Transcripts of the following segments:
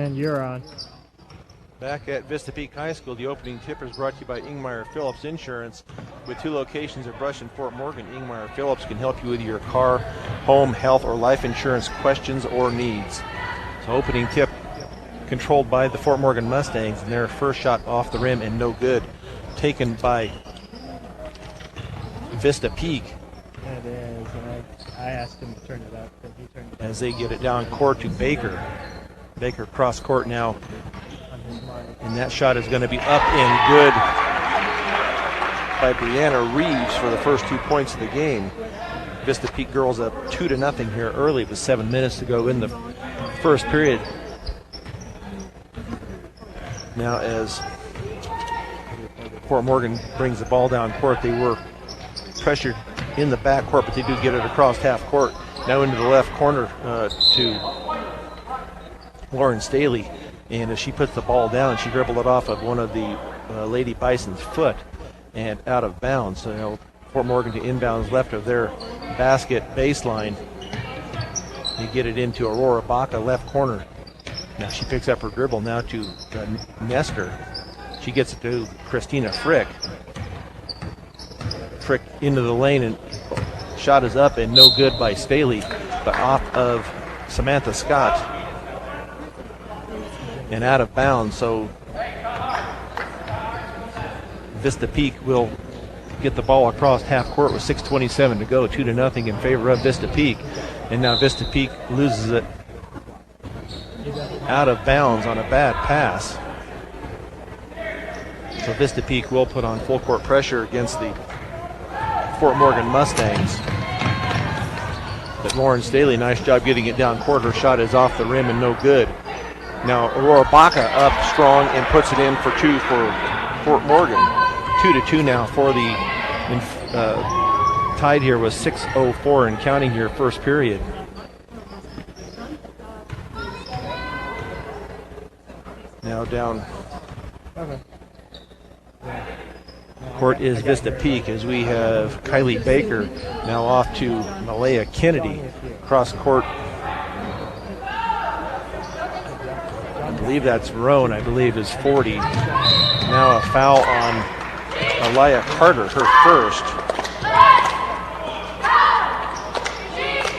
And you're on. Back at Vista Peak High School, the opening tip is brought to you by Ingmeyer Phillips Insurance. With 2 locations at Brush and Fort Morgan, Ingmeyer Phillips can help you with your car, home, health, or life insurance questions or needs. So opening tip controlled by the Fort Morgan Mustangs, and their first shot off the rim and no good. Taken by Vista Peak. It is, and I asked him to turn it up, but he turned it up. As they get it down court to Baker. Baker cross court now. And that shot is going to be up and good by Brianna Reeves for the first 2 points of the game. Vista Peak girls up 2-0 here early with 7 minutes to go in the first period. Now as Fort Morgan brings the ball down court, they were pressured in the back court, but they do get it across half court. Now into the left corner to Lauren Staley. And as she puts the ball down, she dribbled it off of one of the Lady Bison's foot and out of bounds. So now Fort Morgan to inbounds left of their basket baseline. They get it into Aurora Baca, left corner. Now she picks up her dribble now to Nestor. She gets it to Christina Frick. Frick into the lane, and shot is up and no good by Staley, but off of Samantha Scott and out of bounds. So Vista Peak will get the ball across half court with 6:27 to go, 2-0 in favor of Vista Peak. And now Vista Peak loses it out of bounds on a bad pass. So Vista Peak will put on full court pressure against the Fort Morgan Mustangs. But Lauren Staley, nice job getting it down court. Her shot is off the rim and no good. Now Aurora Baca up strong and puts it in for 2 for Fort Morgan. 2-2 now for the tied here with 6:04 and counting here first period. Now down court is Vista Peak as we have Kylie Baker now off to Malaya Kennedy. Cross court, I believe that's Roan, I believe is 40. Now a foul on Aliyah Carter, her first.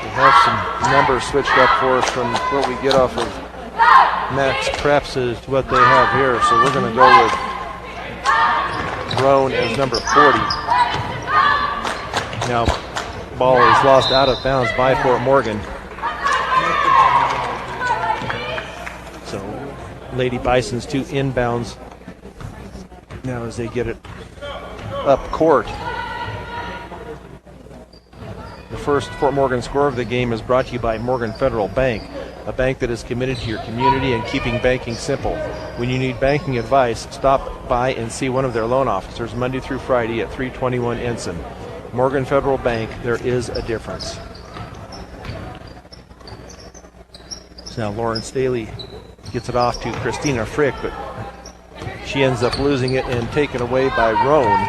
We have some numbers switched up for us from what we get off of Max Preps is what they have here, so we're going to go with Roan as number 40. Now ball is lost out of bounds by Fort Morgan. So Lady Bison's 2 inbounds now as they get it up court. The first Fort Morgan score of the game is brought to you by Morgan Federal Bank, a bank that is committed to your community and keeping banking simple. When you need banking advice, stop by and see one of their loan officers Monday through Friday at 321 Ensign. Morgan Federal Bank, there is a difference. So now Lauren Staley gets it off to Christina Frick, but she ends up losing it and taken away by Roan.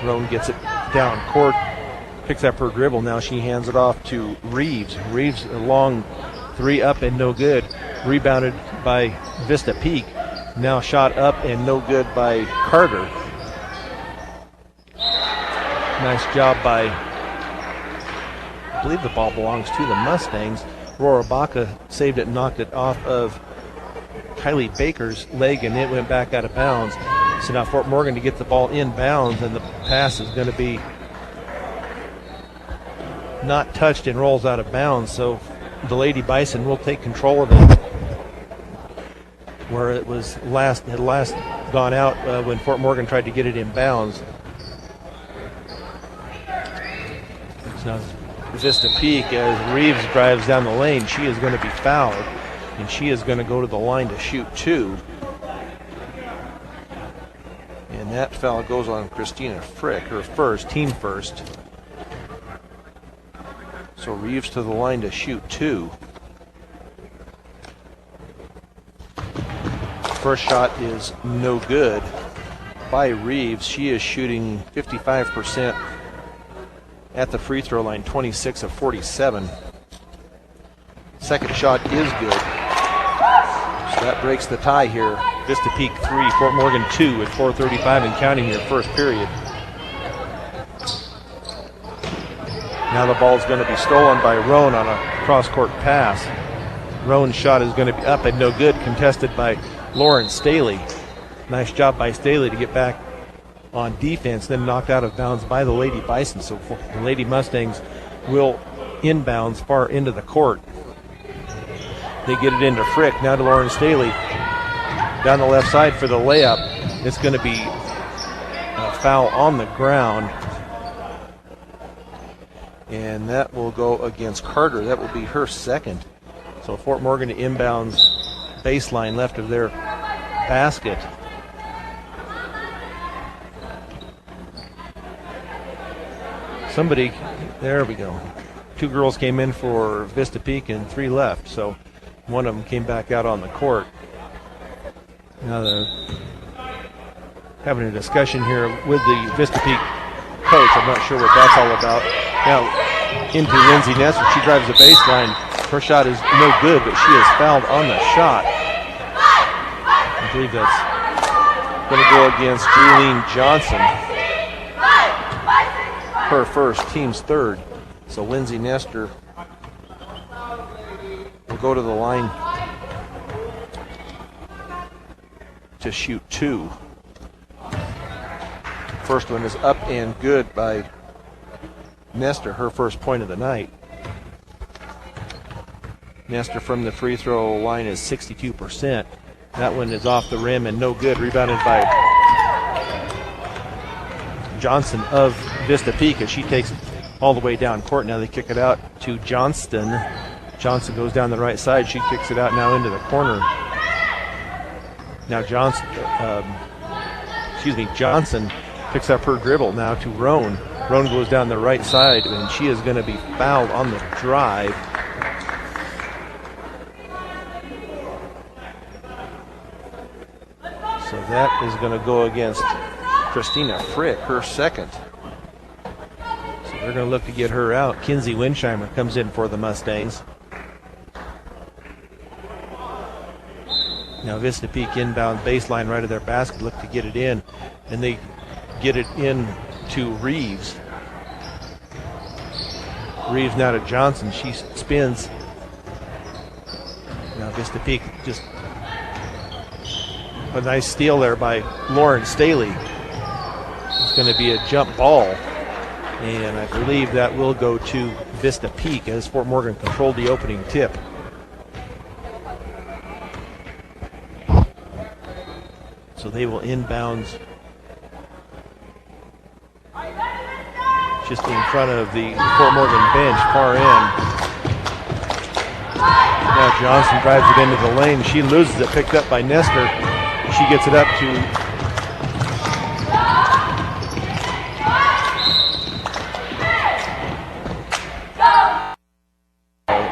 Roan gets it down court, picks up her dribble. Now she hands it off to Reeves. Reeves a long 3 up and no good. Rebounded by Vista Peak. Now shot up and no good by Carter. Nice job by, I believe the ball belongs to the Mustangs. Aurora Baca saved it and knocked it off of Kylie Baker's leg, and it went back out of bounds. So now Fort Morgan to get the ball in bounds, and the pass is going to be not touched and rolls out of bounds. So the Lady Bison will take control of it, where it was had last gone out when Fort Morgan tried to get it in bounds. So now Vista Peak, as Reeves drives down the lane, she is going to be fouled, and she is going to go to the line to shoot 2. And that foul goes on Christina Frick, her first, team first. So Reeves to the line to shoot 2. First shot is no good by Reeves. She is shooting 55% at the free throw line, 26 of 47. Second shot is good. So that breaks the tie here. Vista Peak 3, Fort Morgan 2 at 4:35 and counting here, first period. Now the ball is going to be stolen by Roan on a cross-court pass. Roan's shot is going to be up and no good, contested by Lauren Staley. Nice job by Staley to get back on defense, then knocked out of bounds by the Lady Bison. So the Lady Mustangs will inbounds far into the court. They get it into Frick, now to Lauren Staley. Down the left side for the layup. It's going to be a foul on the ground. And that will go against Carter. That will be her second. So Fort Morgan inbounds baseline left of their basket. Somebody, there we go. Two girls came in for Vista Peak and three left. So one of them came back out on the court. Now they're having a discussion here with the Vista Peak coach. I'm not sure what that's all about. Now into Lindsay Nestor. She drives the baseline. Her shot is no good, but she is fouled on the shot. I believe that's going to go against Julian Johnson. Her first, team's third. So Lindsay Nestor will go to the line to shoot two. First one is up and good by Nestor, her first point of the night. Nestor from the free throw line is 62%. That one is off the rim and no good. Rebounded by Johnson of Vista Peak as she takes it all the way down court. Now they kick it out to Johnston. Johnson goes down the right side. She kicks it out now into the corner. Now Johnson picks up her dribble now to Roan. Roan goes down the right side, and she is going to be fouled on the drive. So that is going to go against Christina Frick, her second. So they're going to look to get her out. Kinsey Winsheimer comes in for the Mustangs. Now Vista Peak inbound baseline right of their basket, look to get it in, and they get it in to Reeves. Reeves now to Johnson. She spins. Now Vista Peak just a nice steal there by Lauren Staley. It's going to be a jump ball, and I believe that will go to Vista Peak as Fort Morgan controlled the opening tip. So they will inbounds just in front of the Fort Morgan bench, far end. Now Johnson drives it into the lane. She loses it, picked up by Nestor. She gets it up to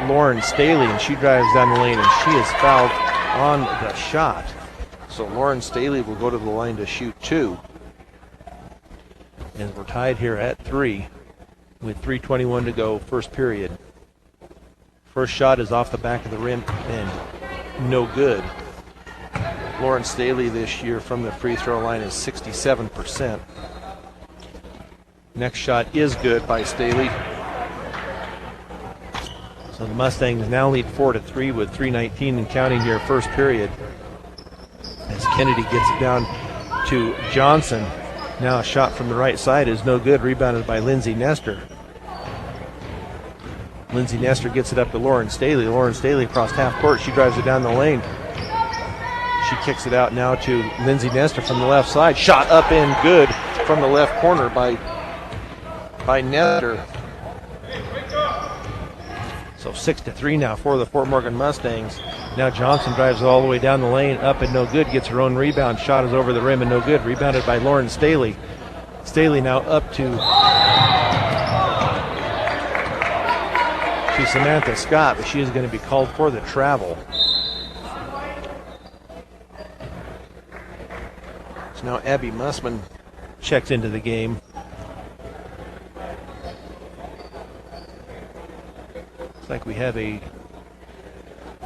Lauren Staley, and she drives down the lane, and she is fouled on the shot. So Lauren Staley will go to the line to shoot two. And we're tied here at 3 with 3:21 to go, first period. First shot is off the back of the rim and no good. Lauren Staley this year from the free throw line is 67%. Next shot is good by Staley. So the Mustangs now lead 4-3 with 3:19 and counting here, first period. As Kennedy gets it down to Johnson. Now a shot from the right side is no good, rebounded by Lindsay Nestor. Lindsay Nestor gets it up to Lauren Staley. Lauren Staley across half court. She drives it down the lane. She kicks it out now to Lindsay Nestor from the left side. Shot up and good from the left corner by Nestor. So 6-3 now for the Fort Morgan Mustangs. Now Johnson drives it all the way down the lane, up and no good, gets her own rebound. Shot is over the rim and no good, rebounded by Lauren Staley. Staley now up to Samantha Scott, but she is going to be called for the travel. So now Abby Mussman checks into the game. Looks like we have a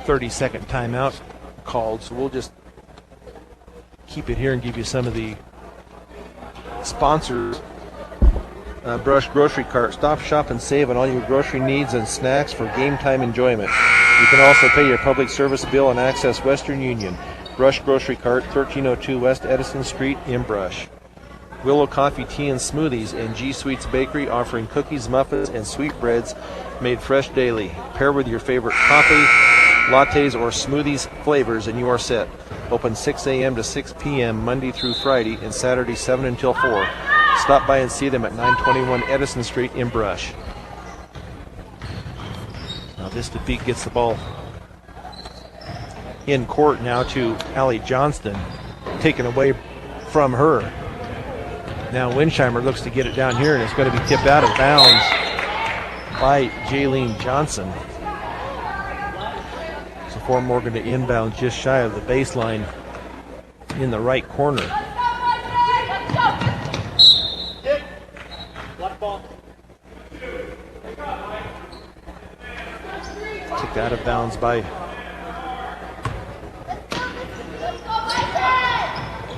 30-second timeout called, so we'll just keep it here and give you some of the sponsors. Brush Grocery Cart. Stop, shop, and save on all your grocery needs and snacks for game time enjoyment. You can also pay your public service bill and access Western Union. Brush Grocery Cart, 1302 West Edison Street in Brush. Willow Coffee, Tea, and Smoothies and G Sweets Bakery, offering cookies, muffins, and sweetbreads made fresh daily. Pair with your favorite coffee, lattes, or smoothies flavors, and you are set. Open 6 a.m. to 6 p.m. Monday through Friday and Saturday 7 until 4. Stop by and see them at 921 Edison Street in Brush. Now Vista Peak gets the ball in court now to Allie Johnston, taken away from her. Now Winsheimer looks to get it down here, and it's going to be tipped out of bounds by Jaylene Johnson. So Fort Morgan to inbound just shy of the baseline in the right corner. Kicked out of bounds by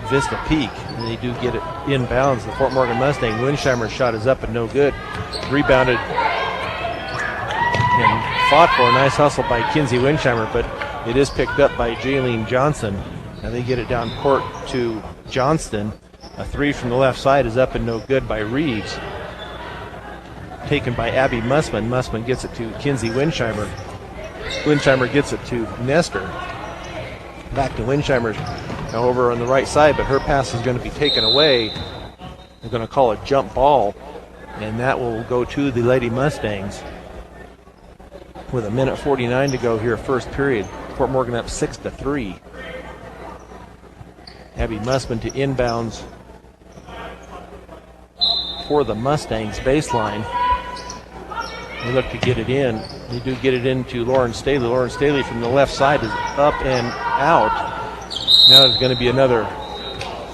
Vista Peak, and they do get it inbounds. The Fort Morgan Mustang. Winsheimer's shot is up and no good. Rebounded and fought for. A nice hustle by Kinsey Winsheimer, but it is picked up by Jaylene Johnson. Now they get it down court to Johnston. A three from the left side is up and no good by Reeves. Taken by Abby Mussman. Mussman gets it to Kinsey Winsheimer. Winsheimer gets it to Nestor. Back to Winsheimer now over on the right side, but her pass is going to be taken away. They're going to call a jump ball, and that will go to the Lady Mustangs. With 1:49 to go here, first period. Fort Morgan up 6-3. Abby Mussman to inbounds for the Mustangs baseline. They look to get it in. They do get it into Lauren Staley. Lauren Staley from the left side is up and out. Now there's going to be another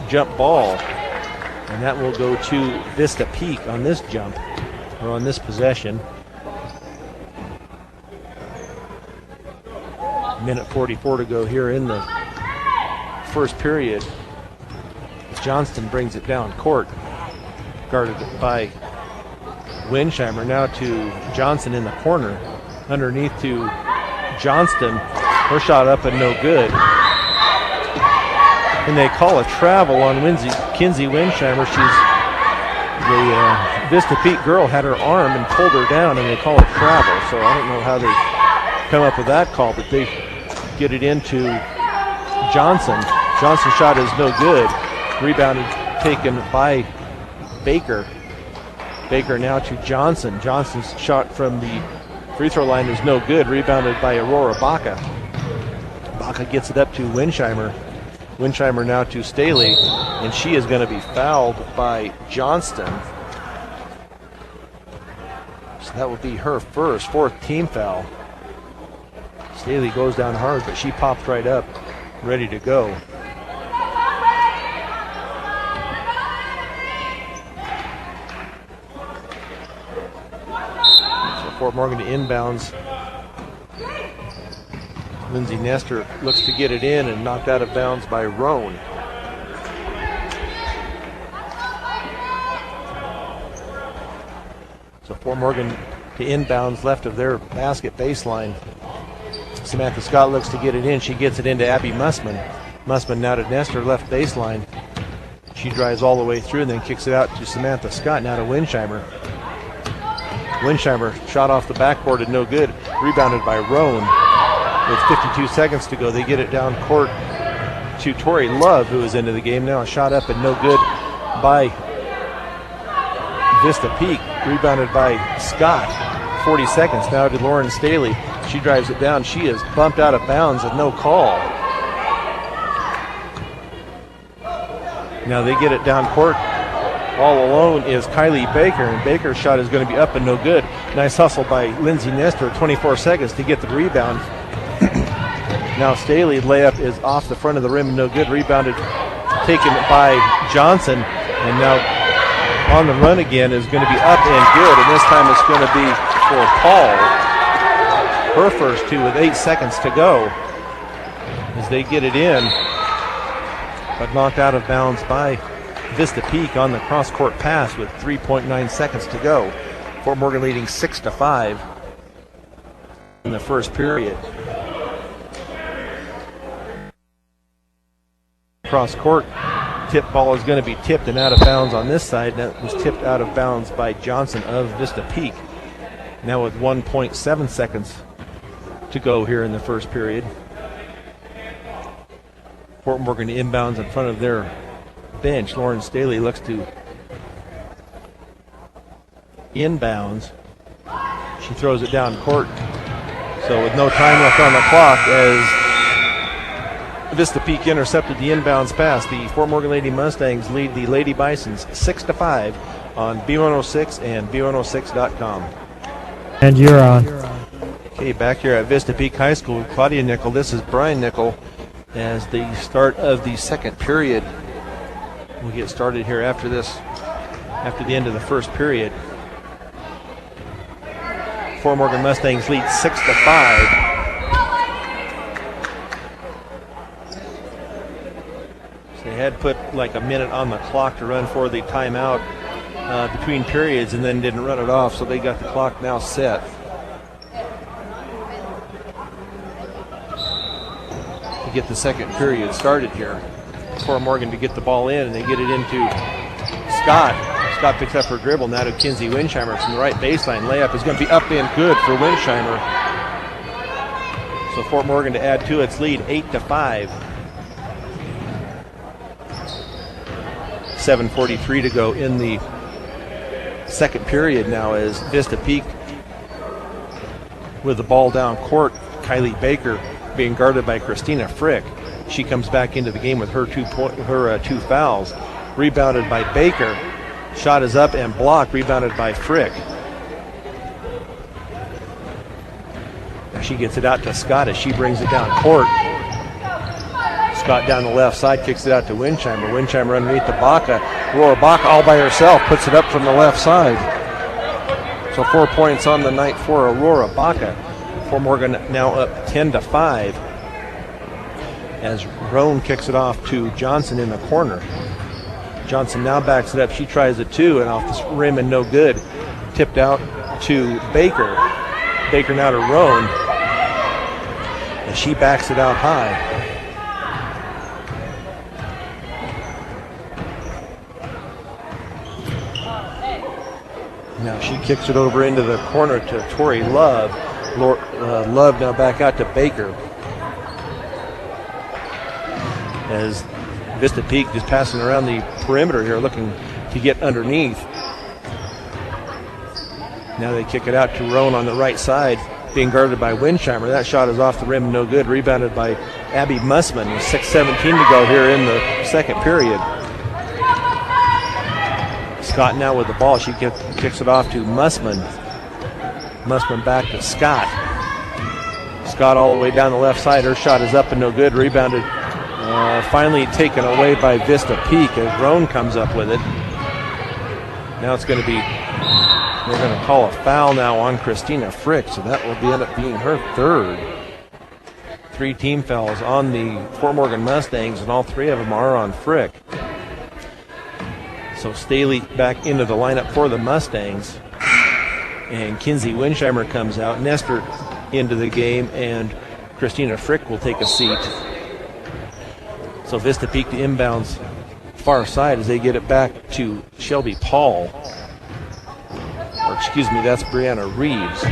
jump ball, and that will go to Vista Peak on this jump, or on this possession. 1:44 to go here in the first period. Johnston brings it down court, guarded by Winsheimer. Now to Johnson in the corner. Underneath to Johnston. Her shot up and no good. And they call a travel on Kinsey Winsheimer. The Vista Peak girl had her arm and pulled her down, and they call it travel. So I don't know how they come up with that call, but they get it into Johnson. Johnson's shot is no good. Rebounded, taken by Baker. Baker now to Johnson. Johnson's shot from the free throw line is no good. Rebounded by Aurora Baca. Baca gets it up to Winsheimer. Winsheimer now to Staley, and she is going to be fouled by Johnston. So that will be her fourth team foul. Staley goes down hard, but she popped right up, ready to go. Fort Morgan to inbounds. Lindsay Nestor looks to get it in and knocked out of bounds by Roan. So Fort Morgan to inbounds left of their basket baseline. Samantha Scott looks to get it in. She gets it into Abby Mussman. Mussman now to Nestor, left baseline. She drives all the way through and then kicks it out to Samantha Scott, now to Winsheimer. Winsheimer shot off the backboard and no good. Rebounded by Roan. With 52 seconds to go, they get it down court to Tori Love, who is into the game now. A shot up and no good by Vista Peak. Rebounded by Scott. 40 seconds now to Lauren Staley. She drives it down. She is bumped out of bounds with no call. Now they get it down court. All alone is Kylie Baker, and Baker's shot is going to be up and no good. Nice hustle by Lindsay Nestor, 24 seconds to get the rebound. Now Staley layup is off the front of the rim and no good. Rebounded, taken by Johnson, and now on the run again is going to be up and good, and this time it's going to be for Paul. her first two with 8 seconds to go as they get it in, but knocked out of bounds by Vista Peak on the cross-court pass with 3.9 seconds to go. Fort Morgan leading 6-5 in the first period. Cross-court tip ball is going to be tipped and out of bounds on this side. That was tipped out of bounds by Johnson of Vista Peak. Now with 1.7 seconds to go here in the first period. Fort Morgan inbounds in front of their bench. Lauren Staley looks to inbounds. She throws it down court. So with no time left on the clock, as Vista Peak intercepted the inbounds pass, the Fort Morgan Lady Mustangs lead the Lady Bisons 6-5 on B106 and B106.com. And you're on. Okay, back here at Vista Peak High School, Claudia Nickel. This is Brian Nickel as the start of the second period. We'll get started here after this, after the end of the first period. Fort Morgan Mustangs lead 6-5. They had put like a minute on the clock to run for the timeout between periods and then didn't run it off, so they got the clock now set. To get the second period started here. For Morgan to get the ball in, and they get it into Scott. Scott picks up her dribble now to Kinsey Winsheimer from the right baseline. Layup is going to be up and good for Winsheimer. So Fort Morgan to add to its lead, 8-5. 7:43 to go in the second period now as Vista Peak with the ball down court. Kylie Baker being guarded by Christina Frick. She comes back into the game with her two fouls. Rebounded by Baker. Shot is up and blocked. Rebounded by Frick. Now she gets it out to Scott as she brings it down court. Scott down the left side kicks it out to Winsheimer. Winsheimer underneath the Baca. Aurora Baca all by herself puts it up from the left side. So 4 points on the night for Aurora Baca. Fort Morgan now up 10-5 as Roan kicks it off to Johnson in the corner. Johnson now backs it up. She tries a two and off the rim and no good. Tipped out to Baker. Baker now to Roan. And she backs it out high. Now she kicks it over into the corner to Tori Love. Love now back out to Baker. As Vista Peak is passing around the perimeter here, looking to get underneath. Now they kick it out to Roan on the right side, being guarded by Winsheimer. That shot is off the rim, no good. Rebounded by Abby Mussman. 6:17 to go here in the second period. Scott now with the ball. She kicks it off to Mussman. Mussman back to Scott. Scott all the way down the left side. Her shot is up and no good. Rebounded. Finally taken away by Vista Peak as Roan comes up with it. Now it's going to be, they're going to call a foul now on Christina Frick, so that will end up being her third. 3 team fouls on the Fort Morgan Mustangs, and all 3 of them are on Frick. So Staley back into the lineup for the Mustangs. And Kinsey Winsheimer comes out. Nestor into the game, and Christina Frick will take a seat. So Vista Peak to inbounds far side as they get it back to Shelby Paul. Or excuse me, that's Brianna Reeves.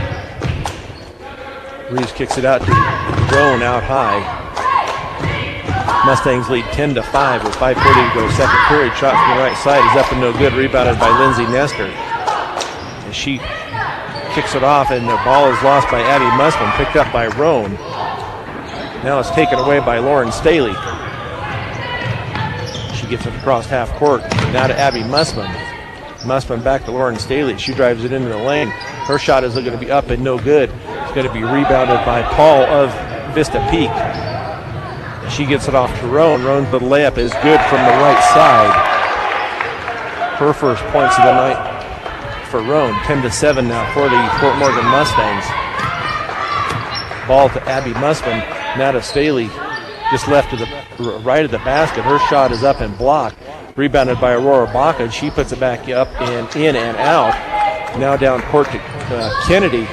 Reeves kicks it out to Roan out high. Mustangs lead 10-5 with 5:40 to go. Second period. Shot from the right side is up and no good. Rebounded by Lindsay Nestor. And she kicks it off, and the ball is lost by Abby Mussman, picked up by Roan. Now it's taken away by Lauren Staley. She gets it across half court. Now to Abby Mussman. Mussman back to Lauren Staley. She drives it into the lane. Her shot is going to be up and no good. It's going to be rebounded by Paul of Vista Peak. She gets it off to Roan. Roan's the layup is good from the right side. Her first points of the night for Roan. 10-7 now for the Fort Morgan Mustangs. Ball to Abby Musman. Now to Staley. Just left to the right of the basket. Her shot is up and blocked. Rebounded by Aurora Baca. She puts it back up and in and out. Now down court to Kennedy.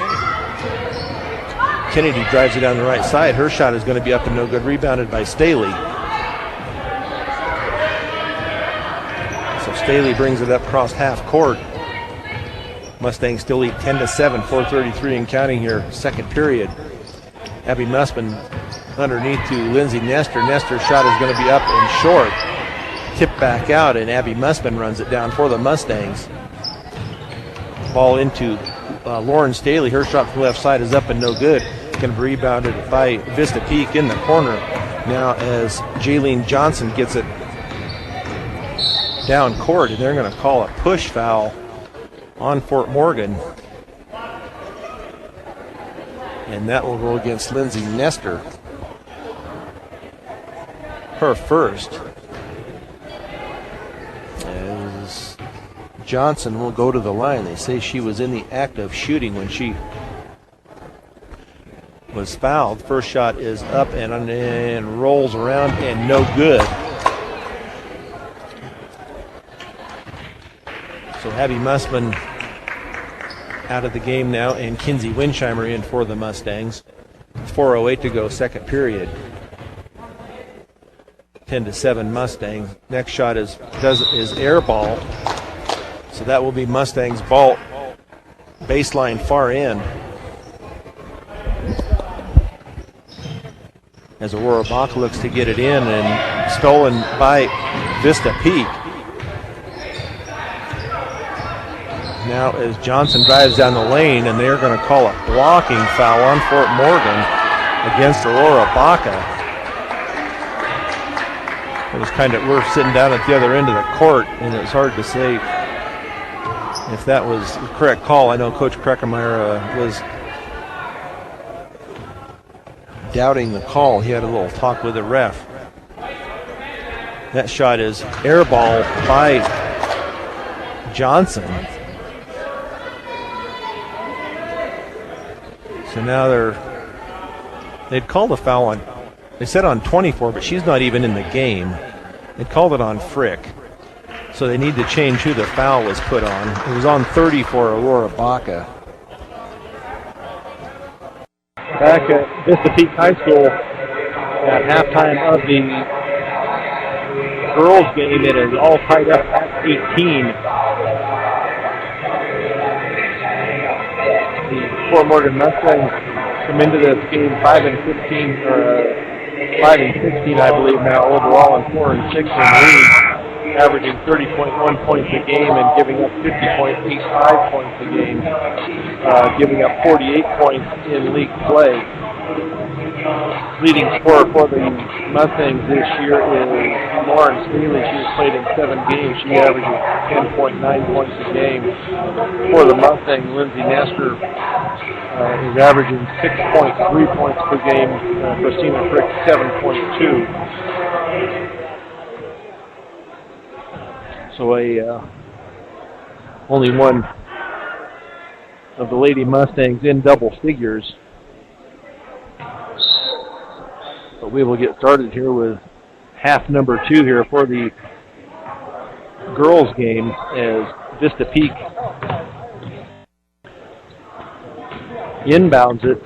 Kennedy drives it down the right side. Her shot is going to be up and no good. Rebounded by Staley. So Staley brings it up across half court. Mustangs still lead 10-7, 4:33 and counting here, second period. Abby Musman underneath to Lindsay Nestor. Nestor's shot is going to be up and short. Tipped back out, and Abby Musman runs it down for the Mustangs. Ball into Lauren Staley. Her shot from the left side is up and no good. Going to be rebounded by Vista Peak in the corner. Now as Jaylene Johnson gets it down court, and they're going to call a push foul on Fort Morgan. And that will go against Lindsay Nestor. Her first. As Johnson will go to the line. They say she was in the act of shooting when she was fouled. First shot is up and rolls around and no good. So Abby Musman out of the game now, and Kinsey Winsheimer in for the Mustangs. 4:08 to go, second period. 10-7 Mustangs. Next shot is air ball. So that will be Mustangs ball, baseline far end. As Aurora Baca looks to get it in, and stolen by Vista Peak. Now as Johnson drives down the lane, and they're going to call a blocking foul on Fort Morgan against Aurora Baca. It was we're sitting down at the other end of the court, and it's hard to say if that was the correct call. I know Coach Kreckemeyer was doubting the call. He had a little talk with the ref. That shot is air ball by Johnson. So now they'd called a foul on, they said on 24, but she's not even in the game. They called it on Frick. So they need to change who the foul was put on. It was on 30 for Aurora Baca. Back at Vista Peak High School at halftime of the girls' game, it is all tied up at 18. The Fort Morgan Mustangs come into this game 5-16, I believe now overall, and 4-6 in league, averaging 30.1 points a game and giving up 50.85 points a game, giving up 48 points in league play. Leading scorer for the Mustangs this year is Lauren Staley. She has played in 7 games. She averages 10.9 points a game. For the Mustangs, Lindsay Nestor is averaging 6.3 points per game. Christina Frick, 7.2. So only one of the Lady Mustangs in double figures. But we will get started here with half number 2 here for the girls' game as Vista Peak inbounds it.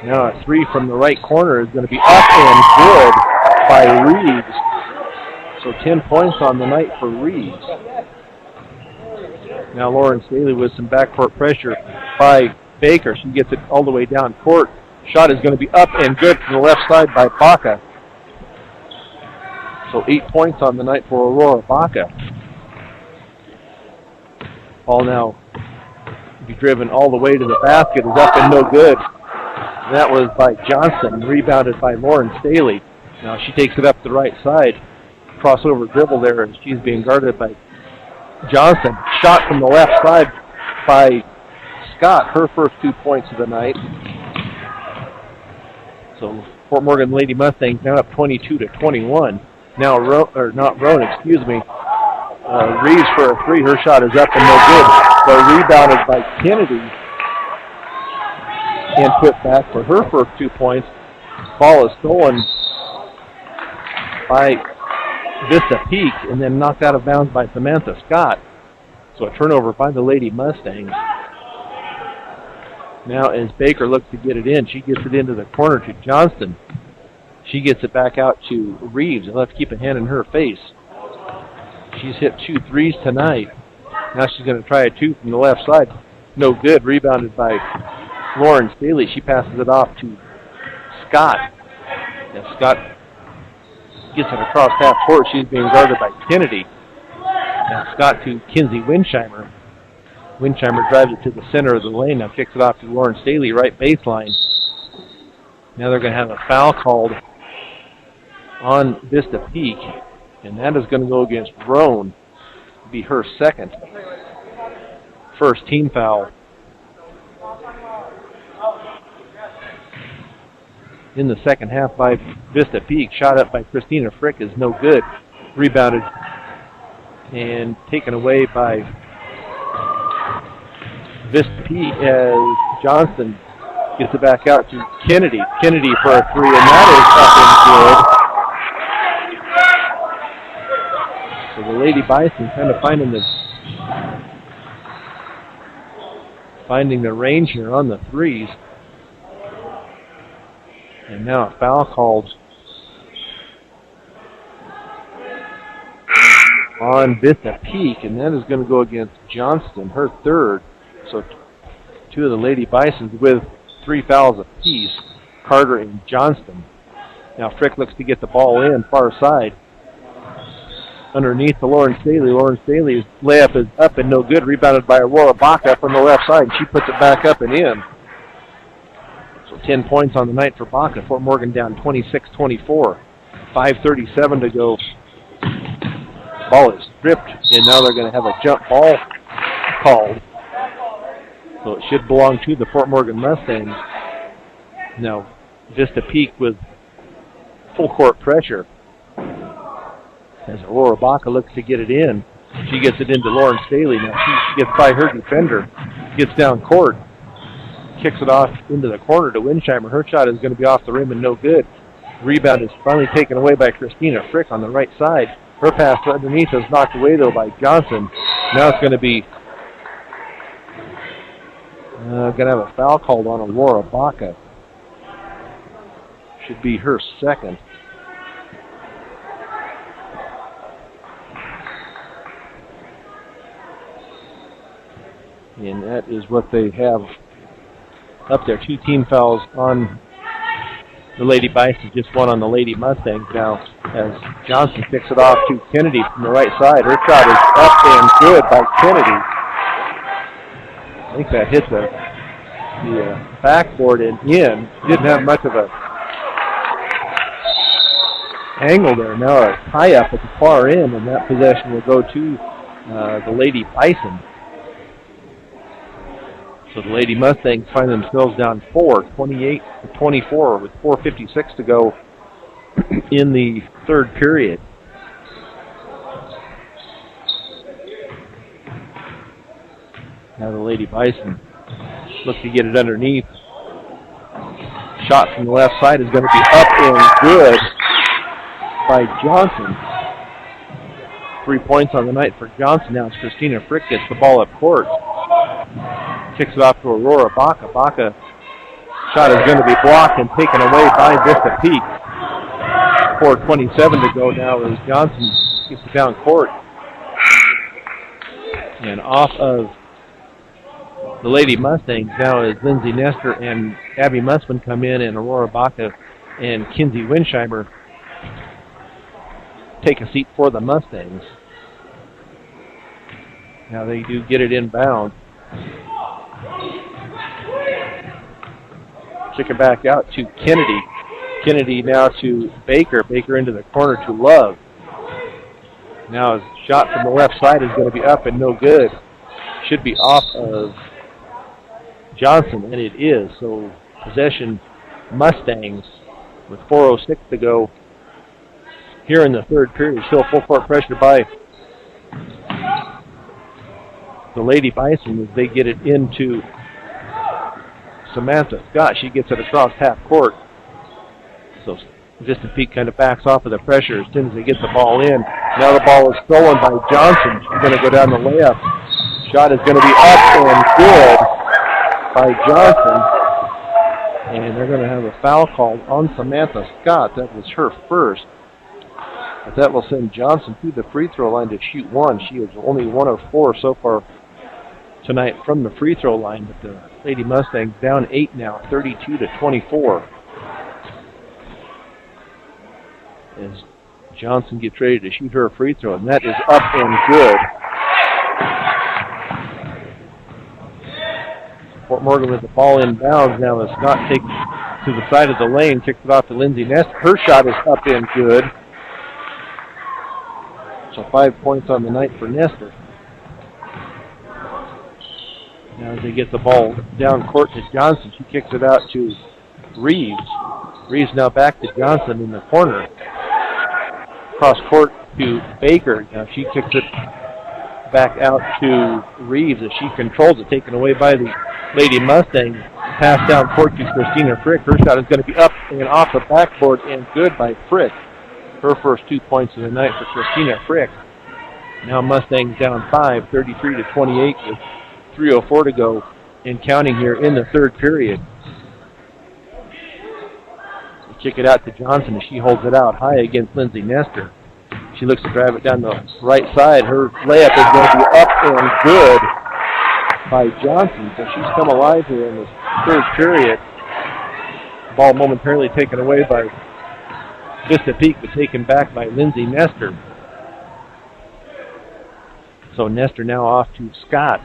Now a 3 from the right corner is going to be up and good by Reeves. So 10 points on the night for Reeves. Now Lauren Staley with some backcourt pressure by Baker. She gets it all the way down court. Shot is going to be up and good from the left side by Baca. So 8 points on the night for Aurora Baca. Ball now be driven all the way to the basket, is up and no good. And that was by Johnson, rebounded by Lauren Staley. Now she takes it up the right side. Crossover dribble there, and she's being guarded by Johnson. Shot from the left side by Scott, her first 2 points of the night. So Fort Morgan Lady Mustangs now up 22-21. Now Reeves for a 3. Her shot is up and no good. So rebounded by Kennedy and put back for her first 2 points. Ball is stolen by Vista Peak and then knocked out of bounds by Samantha Scott. So a turnover by the Lady Mustangs. Now as Baker looks to get it in, she gets it into the corner to Johnston. She gets it back out to Reeves, and let's keep a hand in her face. She's hit 2 threes tonight. Now she's going to try a 2 from the left side. No good. Rebounded by Lauren Staley. She passes it off to Scott. And Scott gets it across half court. She's being guarded by Kennedy. Now Scott to Kinsey Winsheimer. Winsheimer drives it to the center of the lane. Now kicks it off to Lauren Staley, right baseline. Now they're going to have a foul called on Vista Peak, and that is going to go against Roan. Be her second. First team foul. In the second half by Vista Peak. Shot up by Christina Frick is no good. Rebounded and taken away by Vista Peak as Johnston gets it back out to Kennedy. Kennedy for a 3, and that is up and good. So the Lady Bison kind of finding the range here on the threes. And now a foul called on Vista Peak, and that is going to go against Johnston, her third. So 2 of the Lady Bisons with 3 fouls apiece, Carter and Johnston. Now Frick looks to get the ball in, far side. Underneath to Lauren Staley. Lauren Staley's layup is up and no good. Rebounded by Aurora Baca from the left side. She puts it back up and in. So 10 points on the night for Baca. Fort Morgan down 26-24. 5:37 to go. Ball is stripped, and now they're going to have a jump ball called. So it should belong to the Fort Morgan Mustangs. Now Vista Peak with full court pressure. As Aurora Baca looks to get it in. She gets it into Lauren Staley. Now she gets by her defender. Gets down court. Kicks it off into the corner to Winsheimer. Her shot is going to be off the rim and no good. Rebound is finally taken away by Christina Frick on the right side. Her pass underneath is knocked away, though, by Johnson. Now it's going to be going to have a foul called on Aurora Baca. Should be her second. And that is what they have up there. 2 team fouls on the Lady Bison, just 1 on the Lady Mustangs now, as Johnson picks it off to Kennedy from the right side. Her shot is up and good by Kennedy. I think that hit the backboard and in. Didn't have much of a angle there. Now a tie-up at the far end, and that possession will go to the Lady Bison. So the Lady Mustangs find themselves down 28-24 with 4:56 to go in the third period. Now the Lady Bison look to get it underneath. Shot from the left side is going to be up and good by Johnson. 3 points on the night for Johnson. Now it's Christina Frick gets the ball up court. Kicks it off to Aurora Baca. Baca shot is going to be blocked and taken away by Vista Peak. 4:27 to go now as Johnson gets it down court. And off of the Lady Mustangs now as Lindsay Nestor and Abby Musman come in, and Aurora Baca and Kinsey Winsheimer take a seat for the Mustangs. Now they do get it inbound. Kick it back out to Kennedy. Kennedy now to Baker. Baker into the corner to Love. Now his shot from the left side is going to be up and no good. Should be off of Johnson, and it is. So possession Mustangs with 4:06 to go here in the third period. Still full court pressure by the Lady Bison as they get it into Samantha Scott. She gets it across half court. So Vista Peak kind of backs off of the pressure as soon as they get the ball in. Now the ball is stolen by Johnson. She's going to go down the layup. Shot is going to be up and good by Johnson. And they're going to have a foul called on Samantha Scott. That was her first. But that will send Johnson to the free throw line to shoot one. She is only 1 of 4 so far tonight from the free throw line. But the Lady Mustangs down 8 now, 32-24. As Johnson gets ready to shoot her free throw, and that is up and good. Fort Morgan with the ball inbounds now as Scott takes to the side of the lane, kicks it off to Lindsay Ness. Her shot is up and good. So 5 points on the night for Nestor. Now as they get the ball down court to Johnson, she kicks it out to Reeves. Reeves now back to Johnson in the corner. Cross court to Baker. Now she kicks it back out to Reeves as she controls it, taken away by the Lady Mustangs. Pass down court to Christina Frick. Her shot is going to be up and off the backboard and good by Frick. Her first 2 points of the night for Christina Frick. Now Mustangs down 5, 33-28 with 3:04 to go and counting here in the third period. They kick it out to Johnson as she holds it out high against Lindsay Nestor. She looks to drive it down the right side. Her layup is going to be up and good by Johnson. So she's come alive here in this third period. Ball momentarily taken away by Vista Peak, but taken back by Lindsay Nestor. So Nestor now off to Scott.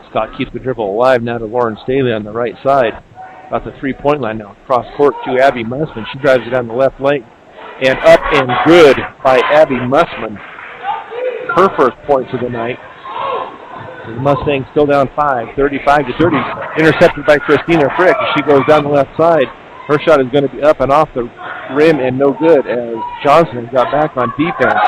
Scott keeps the dribble alive now to Lauren Staley on the right side. About the three-point line now. Cross court to Abby Mussman. She drives it down the left lane. And up and good by Abby Mussman. Her first points of the night. The Mustangs still down 5, 35-30. Intercepted by Christina Frick as she goes down the left side. Her shot is going to be up and off the rim and no good as Johnson has got back on defense.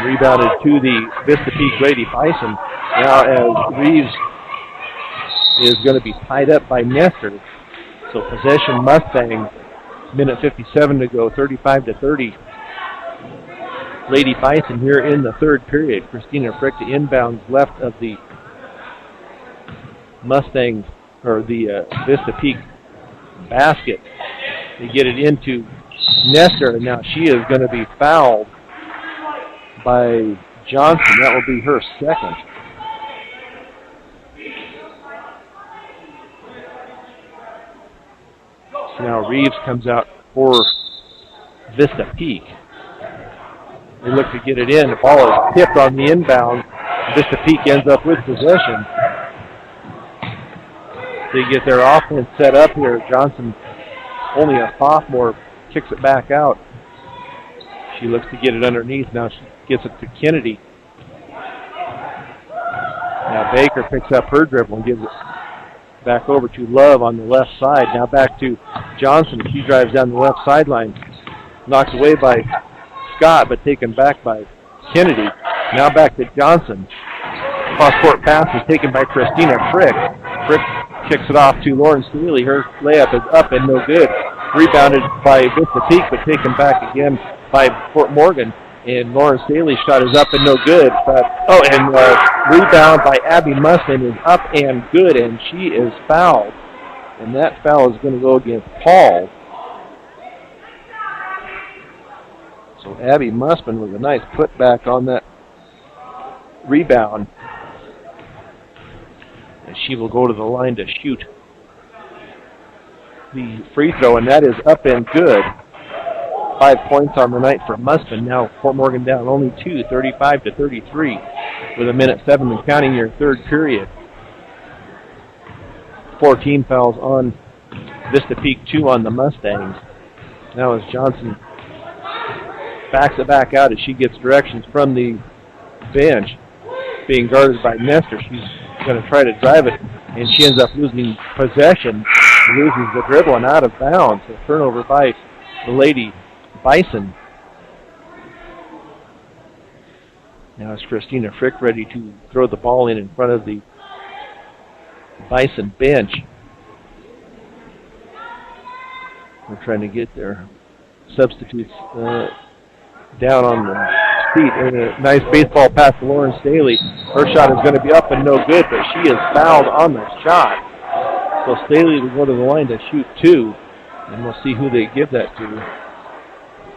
Rebounded to the Vista Peak Lady Bison. Now as Reeves is going to be tied up by Nestor. So possession Mustangs. Minute 57 to go, 35-30. Lady Bison here in the third period. Christina Frick to inbounds left of the Mustangs, or the Vista Peak basket. They get it into Nestor, and now she is going to be fouled by Johnson. That will be her second. So now Reeves comes out for Vista Peak. They look to get it in. The ball is tipped on the inbound. Vista Peak ends up with possession. They get their offense set up here. Johnson, only a sophomore, kicks it back out. She looks to get it underneath. Now she gets it to Kennedy. Now Baker picks up her dribble and gives it back over to Love on the left side. Now back to Johnson. She drives down the left sideline. Knocked away by Scott, but taken back by Kennedy. Now back to Johnson. Cross-court pass is taken by Christina Frick. Frick kicks it off to Lauren Staley. Her layup is up and no good. Rebounded by Vista Peak, but taken back again by Fort Morgan. And Lauren Staley's shot is up and no good. Rebound by Abby Muslin is up and good, and she is fouled. And that foul is going to go against Paul. So Abby Mussman with a nice putback on that rebound. And she will go to the line to shoot the free throw, and that is up and good. 5 points on the night for Mussman. Now Fort Morgan down only 2, 35-33, with a minute 7 and counting your third period. 14 fouls on Vista Peak, 2 on the Mustangs. Now as Johnson backs it back out as she gets directions from the bench, being guarded by Nestor. She's going to try to drive it, and she ends up losing possession, loses the dribble and out of bounds. A turnover by the Lady Bison. Now is Christina Frick ready to throw the ball in front of the Bison bench. We're trying to get their substitutes down on the feet. And a nice baseball pass to Lauren Staley. Her shot is going to be up and no good, but she is fouled on the shot. So Staley will go to the line to shoot 2, and we'll see who they give that to.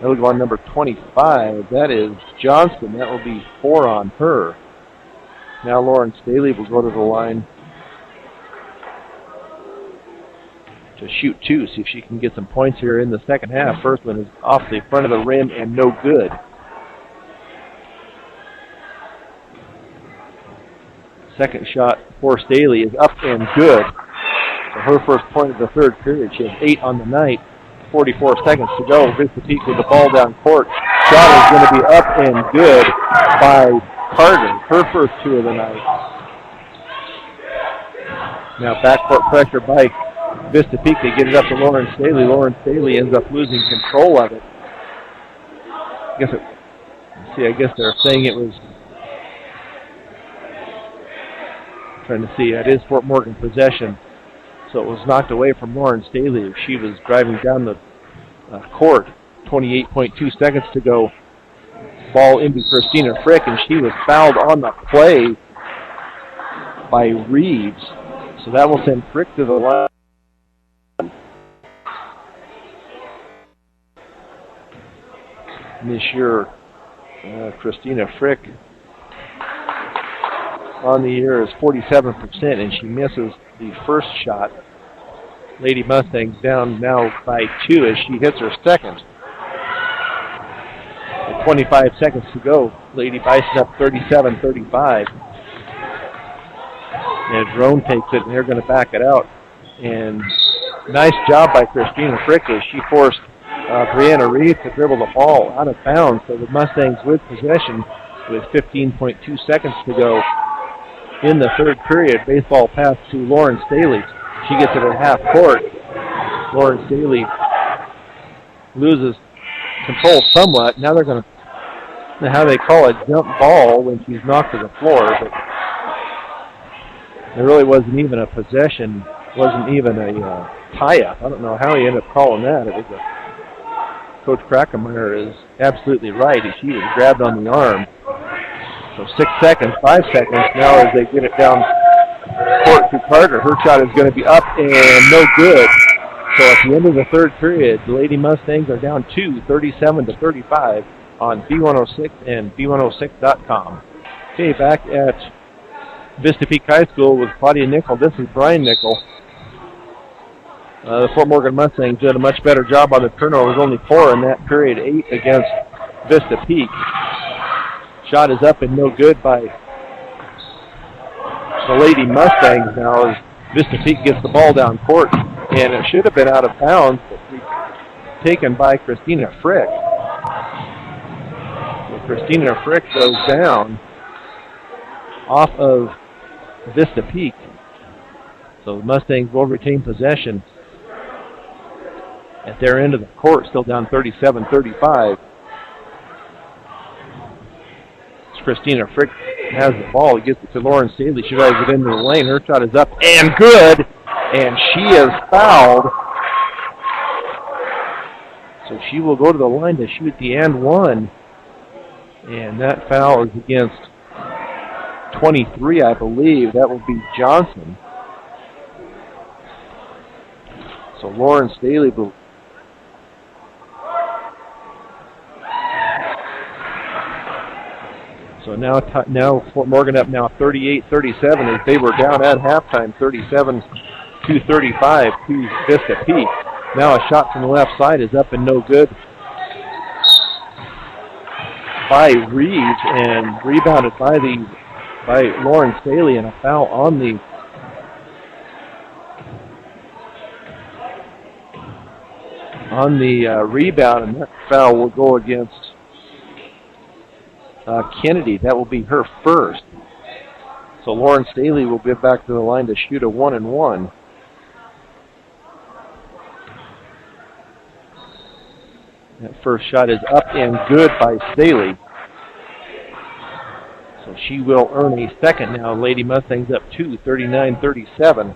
That will go on number 25. That is Johnson. That will be 4 on her. Now Lauren Staley will go to the line to shoot 2, see if she can get some points here in the second half. First one is off the front of the rim and no good. Second shot for Staley is up and good. So her first point of the third period. She has 8 on the night. 44 seconds to go. Vista Peak with the ball down court. Shot is going to be up and good by Carter. Her first 2 of the night. Now backcourt pressure by Vista Peak. They get it up to Lauren Staley. Lauren Staley ends up losing control of it. I guess they're saying it was. Trying to see. It is Fort Morgan possession. So it was knocked away from Lauren Staley. She was driving down the court. 28.2 seconds to go. Ball into Christina Frick, and she was fouled on the play by Reeves. So that will send Frick to the line. This year, Christina Frick on the year is 47%, and she misses the first shot. Lady Mustangs down now by 2 as she hits her second. With 25 seconds to go, Lady Bison up 37-35. And Drone takes it, and they're going to back it out. And nice job by Christina Frick as she forced Brianna Reeves to dribble the ball out of bounds. So the Mustangs with possession with 15.2 seconds to go in the third period. Baseball pass to Lauren Staley. She gets it at half court. Lauren Staley loses control somewhat. Now they're going to, how they call it, jump ball when she's knocked to the floor. But there really wasn't even a possession, wasn't even a tie-up. I don't know how he ended up calling that. It was Coach Krackemeyer is absolutely right. She was grabbed on the arm. So 6 seconds, 5 seconds now as they get it down court to Carter. Her shot is going to be up and no good. So at the end of the third period, the Lady Mustangs are down 2, 37-35 on B106 and B106.com. Okay, back at Vista Peak High School with Claudia Nickel. This is Brian Nickel. The Fort Morgan Mustangs did a much better job on the turnovers, only 4 in that period, 8 against Vista Peak. Shot is up and no good by the Lady Mustangs now as Vista Peak gets the ball down court, and it should have been out of bounds, but taken by Christina Frick. So Christina Frick goes down off of Vista Peak. So the Mustangs will retain possession at their end of the court, still down 37-35. Christina Frick has the ball. He gets it to Lauren Staley. She drives it into the lane. Her shot is up and good, and she is fouled. So she will go to the line to shoot the and one. And that foul is against 23, I believe. That will be Johnson. So Lauren Staley will. So now Fort Morgan up now 38-37 as they were down at halftime, 37-35 to Vista Peak. Now a shot from the left side is up and no good by Reeves and rebounded by Lauren Staley, and a foul on the rebound, and that foul will go against Kennedy. That will be her first. So Lauren Staley will get back to the line to shoot a 1-and-1. That first shot is up and good by Staley. So she will earn a second now. Lady Mustangs up 2, 39-37.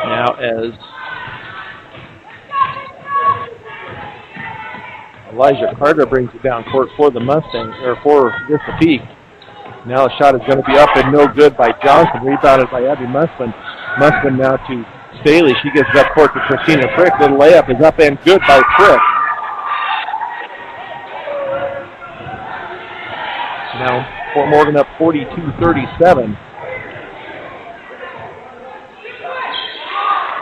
Now as Elijah Carter brings it down court for the Mustangs, or for Vista Peak. Now the shot is going to be up and no good by Johnson, rebounded by Abby Musman. Musman now to Staley. She gets it up court to Christina Frick. The layup is up and good by Frick. Now Fort Morgan up 42-37.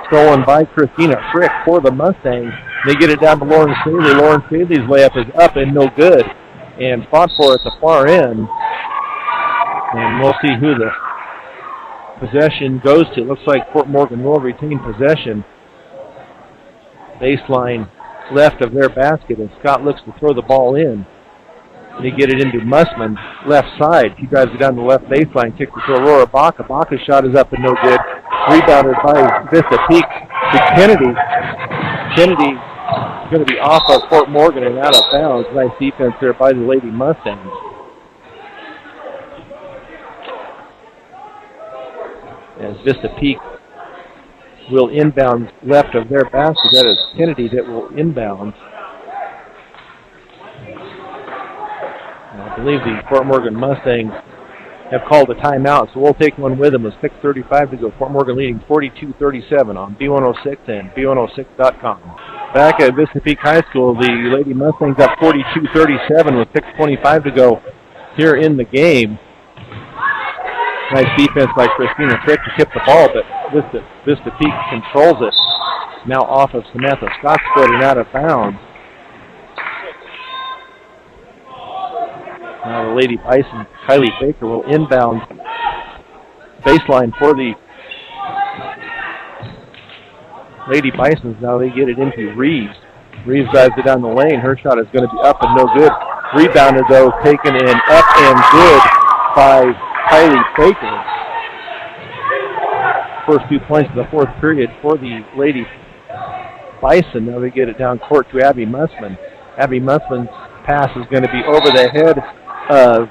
Stolen by Christina Frick for the Mustangs. They get it down to Lauren Staley. Lauren Staley's layup is up and no good, and fought for at the far end. And we'll see who the possession goes to. Looks like Fort Morgan will retain possession. Baseline left of their basket, and Scott looks to throw the ball in. They get it into Musman, left side. He drives it down the left baseline, kicks it to Aurora Baca. Baca's shot is up and no good. Rebounded by Vista Peak to Kennedy. Kennedy is going to be off of Fort Morgan and out of bounds. Nice defense there by the Lady Mustangs. As Vista Peak will inbound left of their basket. That is Kennedy that will inbound. I believe the Fort Morgan Mustangs have called a timeout, so we'll take one with them with 6:35 to go. Fort Morgan leading 42-37 on B106 and B106.com. Back at Vista Peak High School, the Lady Mustangs up 42-37 with 6:25 to go here in the game. Nice defense by Christina Frick to tip the ball, but Vista Peak controls it. Now off of Samantha Scott's foot and out of bounds. Now the Lady Bison, Kylie Baker, will inbound baseline for the Lady Bisons. Now they get it into Reeves. Reeves drives it down the lane. Her shot is going to be up and no good. Rebounded, though, taken in up and good by Kylie Baker. First 2 points of the fourth period for the Lady Bison. Now they get it down court to Abby Musman. Abby Musman's pass is going to be over the head of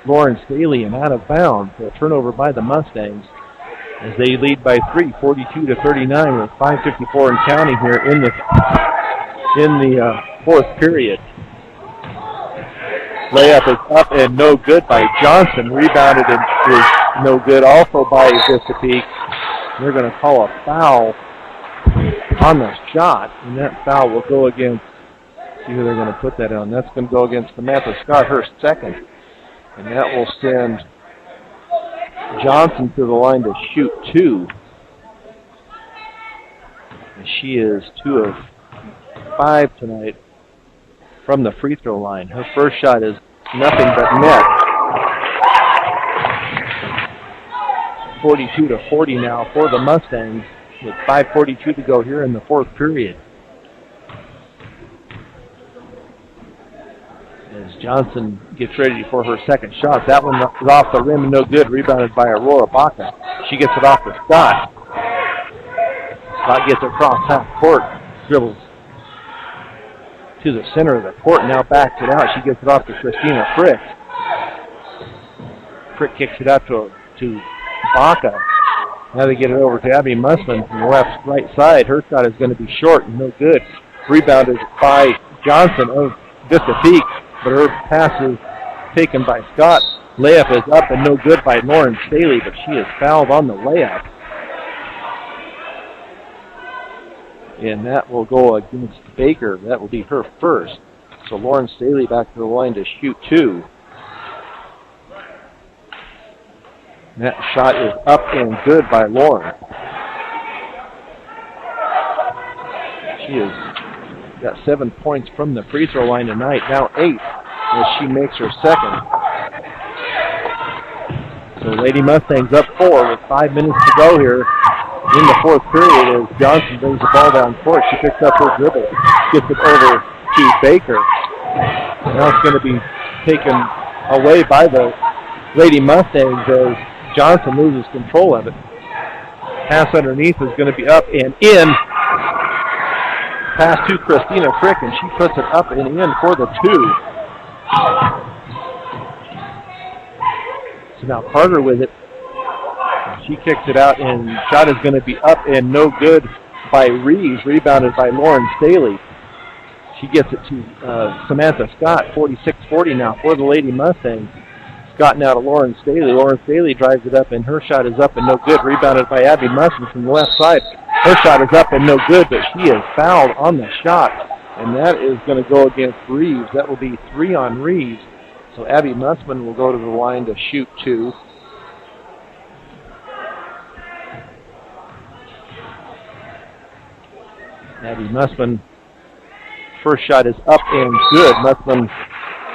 Lauren Staley and out of bounds. A turnover by the Mustangs as they lead by 3, 42-39 with 5:54 and counting here in the fourth period. Layup is up and no good by Johnson. Rebounded and is no good also by Vista Peak. They're going to call a foul on the shot, and that foul will go against, see who they're going to put that on. That's going to go against Samantha Scott, her second. And that will send Johnson to the line to shoot 2. And she is 2 of 5 tonight from the free throw line. Her first shot is nothing but net. 42-40 now for the Mustangs with 5:42 to go here in the fourth period. As Johnson gets ready for her second shot. That one is off the rim and no good. Rebounded by Aurora Baca. She gets it off to Scott. Scott gets it across half court. Dribbles to the center of the court. Now backs it out. She gets it off to Christina Frick. Frick kicks it out to Baca. Now they get it over to Abby Musman from the right side. Her shot is going to be short and no good. Rebounded by Johnson of Vista Peak, but her pass is taken by Scott. Layup is up and no good by Lauren Staley, but she is fouled on the layup. And that will go against Baker. That will be her first. So Lauren Staley back to the line to shoot 2. And that shot is up and good by Lauren. She has got 7 points from the free throw line tonight. Now 8 as she makes her second. So Lady Mustangs up 4 with 5 minutes to go here in the fourth period as Johnson brings the ball down court. She picks up her dribble, gets it over to Baker. Now it's going to be taken away by the Lady Mustangs as Johnson loses control of it. Pass underneath is going to be up and in Pass to Christina Frick, and she puts it up and in for the 2. So now Carter with it. She kicks it out, and shot is going to be up and no good by Reeves, rebounded by Lauren Staley. She gets it to Samantha Scott, 46-40 now for the Lady Mustangs. Scott now to Lauren Staley. Lauren Staley drives it up, and her shot is up and no good, rebounded by Abby Musman from the left side. Her shot is up and no good, but she is fouled on the shot, and that is going to go against Reeves. That will be 3 on Reeves. So Abby Musman will go to the line to shoot 2. Abby Musman, first shot is up and good. Musman